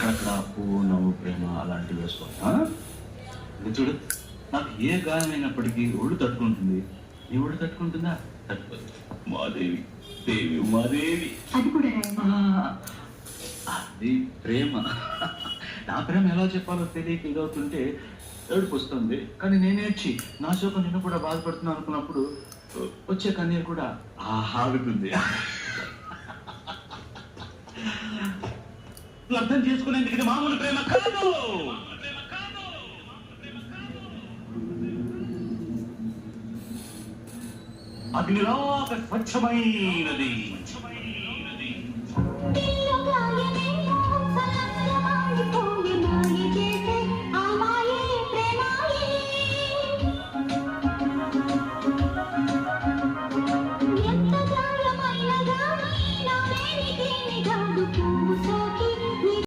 అక్కడక్కడ పువ్వు నవ్వు ప్రేమ అలాంటివి వేసుకో. ఇది చూడు, నాకు ఏ గాయమైనప్పటికీ ఒళ్ళు తట్టుకుంటుంది. నీ ఒళ్ళు తట్టుకుంటుందా? తట్టుకోదు. మాదేవి, దేవి ఉమాదేవి. అది కూడా అది ప్రేమ. నా ప్రేమ ఎలా చెప్పాలో తెలియక ఇదవుతుంటే ఏడుపు వస్తుంది. కానీ నేనేడ్చి నా శోకం నిన్ను కూడా బాధపడుతున్నాను అనుకున్నప్పుడు వచ్చే కన్నీరు కూడా ఆగుతుంది. అర్థం చేసుకునేందుకు ఇది మామూలు ప్రేమ కాదు. అగ్నిలాగా స్వచ్ఛమైనది.